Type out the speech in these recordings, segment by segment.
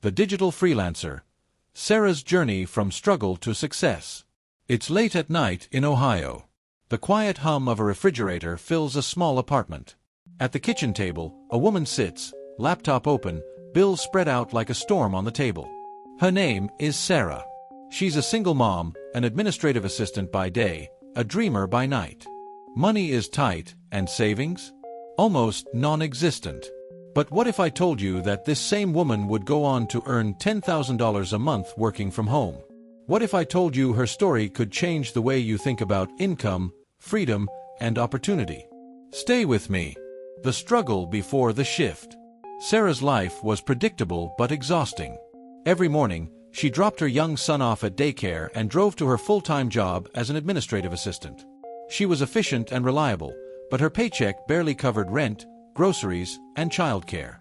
The Digital Freelancer. Sarah's journey from struggle to success. It's late at night in Ohio. The quiet hum of a refrigerator fills a small apartment. At the kitchen table, a woman sits, laptop open, bills spread out like a storm on the table. Her name is Sarah. She's a single mom, an administrative assistant by day, a dreamer by night. Money is tight, and savings? Almost non-existent. But what if I told you that this same woman would go on to earn $10,000 a month working from home? What if I told you her story could change the way you think about income, freedom, and opportunity? Stay with me. The struggle before the shift. Sarah's life was predictable but exhausting. Every morning, she dropped her young son off at daycare and drove to her full-time job as an administrative assistant. She was efficient and reliable, but her paycheck barely covered rent, groceries, and childcare.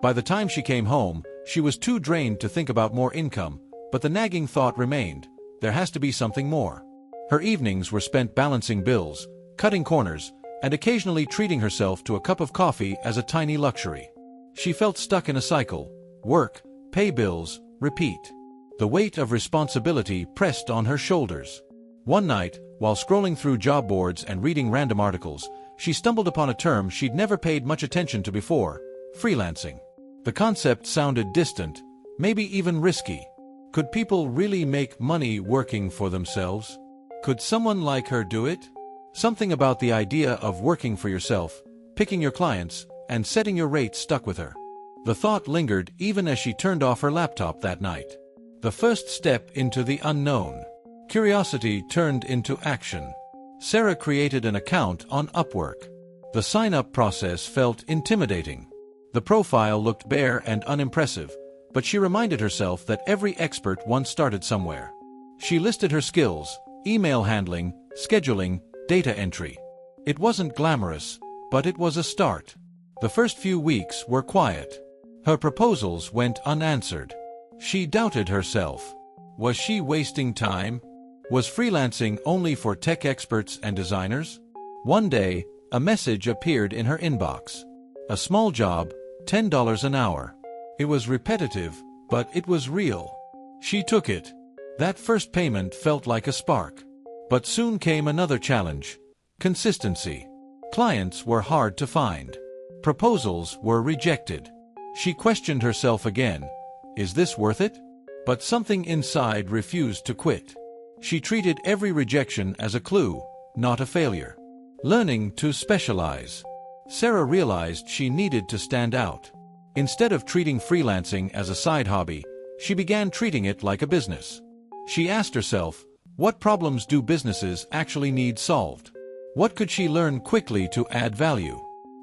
By the time she came home, she was too drained to think about more income, but the nagging thought remained: there has to be something more. Her evenings were spent balancing bills, cutting corners, and occasionally treating herself to a cup of coffee as a tiny luxury. She felt stuck in a cycle: work, pay bills, repeat. The weight of responsibility pressed on her shoulders. One night, while scrolling through job boards and reading random articles, she stumbled upon a term she'd never paid much attention to before: freelancing. The concept sounded distant, maybe even risky. Could people really make money working for themselves? Could someone like her do it? Something about the idea of working for yourself, picking your clients, and setting your rates stuck with her. The thought lingered even as she turned off her laptop that night. The first step into the unknown. Curiosity turned into action. Sarah created an account on Upwork. The sign-up process felt intimidating. The profile looked bare and unimpressive, but she reminded herself that every expert once started somewhere. She listed her skills: email handling, scheduling, data entry. It wasn't glamorous, but it was a start. The first few weeks were quiet. Her proposals went unanswered. She doubted herself. Was she wasting time? Was freelancing only for tech experts and designers? One day, a message appeared in her inbox. A small job, $10 an hour. It was repetitive, but it was real. She took it. That first payment felt like a spark. But soon came another challenge: consistency. Clients were hard to find. Proposals were rejected. She questioned herself again: is this worth it? But something inside refused to quit. She treated every rejection as a clue, not a failure. Learning to specialize. Sarah realized she needed to stand out. Instead of treating freelancing as a side hobby, she began treating it like a business. She asked herself, what problems do businesses actually need solved? What could she learn quickly to add value?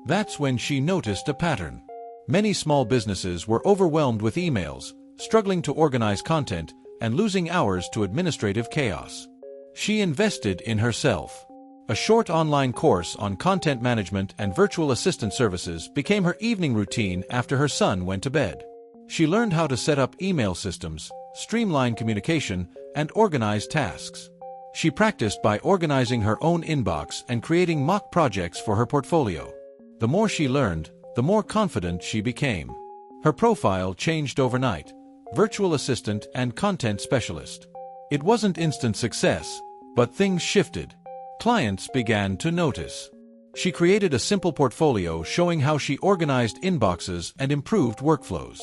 That's when she noticed a pattern. Many small businesses were overwhelmed with emails, struggling to organize content, and losing hours to administrative chaos. She invested in herself. A short online course on content management and virtual assistant services became her evening routine after her son went to bed. She learned how to set up email systems, streamline communication, and organize tasks. She practiced by organizing her own inbox and creating mock projects for her portfolio. The more she learned, the more confident she became. Her profile changed overnight: virtual assistant and content specialist. It wasn't instant success, but things shifted. Clients began to notice. She created a simple portfolio showing how she organized inboxes and improved workflows.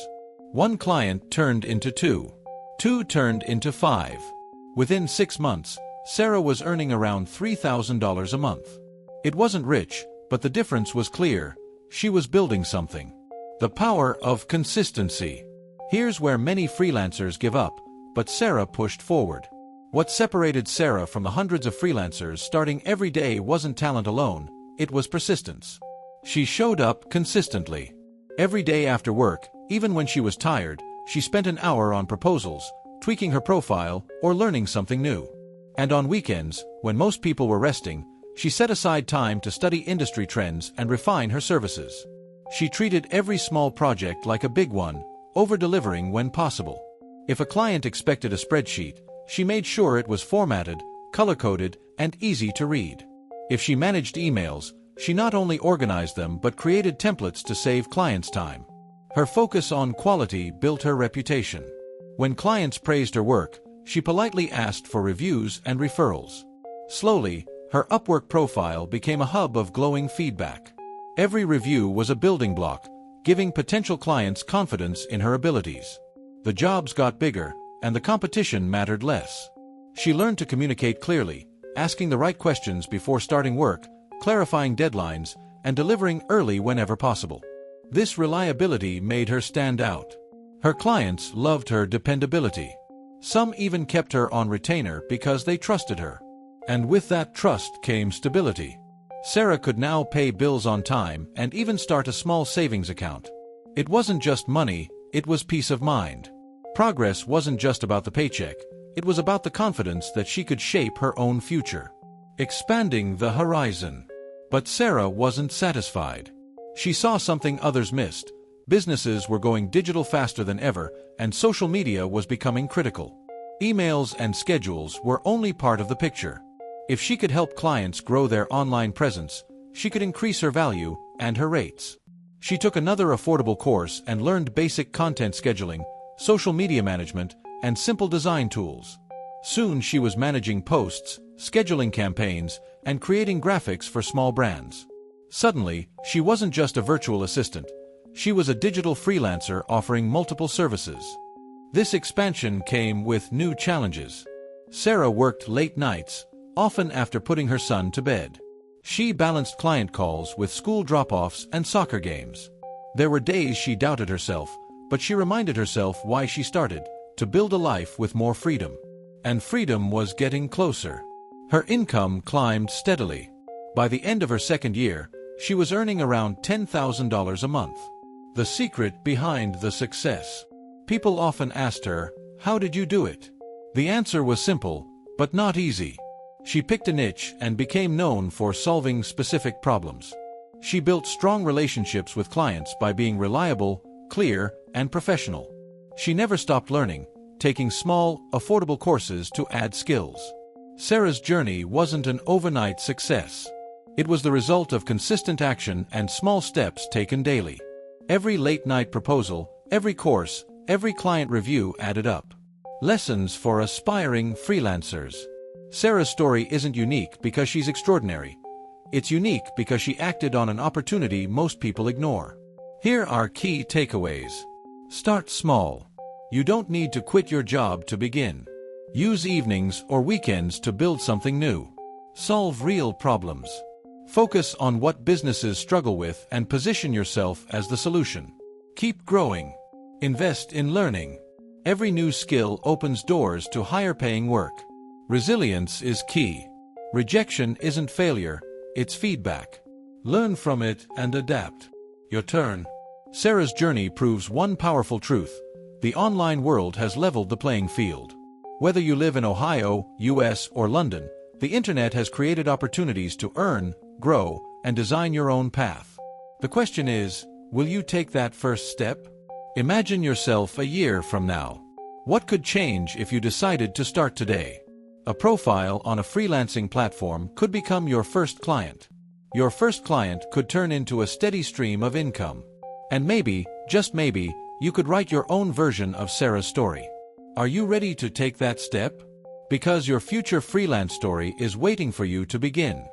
One client turned into two. Two turned into five. Within 6 months, Sarah was earning around $3,000 a month. It wasn't rich, but the difference was clear: she was building something. The power of consistency. Here's where many freelancers give up, but Sarah pushed forward. What separated Sarah from the hundreds of freelancers starting every day wasn't talent alone, it was persistence. She showed up consistently. Every day after work, even when she was tired, she spent an hour on proposals, tweaking her profile, or learning something new. And on weekends, when most people were resting, she set aside time to study industry trends and refine her services. She treated every small project like a big one, over-delivering when possible. If a client expected a spreadsheet, she made sure it was formatted, color-coded, and easy to read. If she managed emails, she not only organized them but created templates to save clients time. Her focus on quality built her reputation. When clients praised her work, she politely asked for reviews and referrals. Slowly, her Upwork profile became a hub of glowing feedback. Every review was a building block, giving potential clients confidence in her abilities. The jobs got bigger, and the competition mattered less. She learned to communicate clearly, asking the right questions before starting work, clarifying deadlines, and delivering early whenever possible. This reliability made her stand out. Her clients loved her dependability. Some even kept her on retainer because they trusted her. And with that trust came stability. Sarah could now pay bills on time and even start a small savings account. It wasn't just money, it was peace of mind. Progress wasn't just about the paycheck, it was about the confidence that she could shape her own future. Expanding the horizon. But Sarah wasn't satisfied. She saw something others missed. Businesses were going digital faster than ever, and social media was becoming critical. Emails and schedules were only part of the picture. If she could help clients grow their online presence, she could increase her value and her rates. She took another affordable course and learned basic content scheduling, social media management, and simple design tools. Soon she was managing posts, scheduling campaigns, and creating graphics for small brands. Suddenly, she wasn't just a virtual assistant. She was a digital freelancer offering multiple services. This expansion came with new challenges. Sarah worked late nights, often after putting her son to bed. She balanced client calls with school drop-offs and soccer games. There were days she doubted herself, but she reminded herself why she started, to build a life with more freedom. And freedom was getting closer. Her income climbed steadily. By the end of her second year, she was earning around $10,000 a month. The secret behind the success. People often asked her, "How did you do it?" The answer was simple, but not easy. She picked a niche and became known for solving specific problems. She built strong relationships with clients by being reliable, clear, and professional. She never stopped learning, taking small, affordable courses to add skills. Sarah's journey wasn't an overnight success. It was the result of consistent action and small steps taken daily. Every late-night proposal, every course, every client review added up. Lessons for aspiring freelancers. Sarah's story isn't unique because she's extraordinary. It's unique because she acted on an opportunity most people ignore. Here are key takeaways. Start small. You don't need to quit your job to begin. Use evenings or weekends to build something new. Solve real problems. Focus on what businesses struggle with and position yourself as the solution. Keep growing. Invest in learning. Every new skill opens doors to higher-paying work. Resilience is key. Rejection isn't failure, it's feedback. Learn from it and adapt. Your turn. Sarah's journey proves one powerful truth. The online world has leveled the playing field. Whether you live in Ohio, US, or London, the internet has created opportunities to earn, grow, and design your own path. The question is, will you take that first step? Imagine yourself a year from now. What could change if you decided to start today? A profile on a freelancing platform could become your first client. Your first client could turn into a steady stream of income. And maybe, just maybe, you could write your own version of Sarah's story. Are you ready to take that step? Because your future freelance story is waiting for you to begin.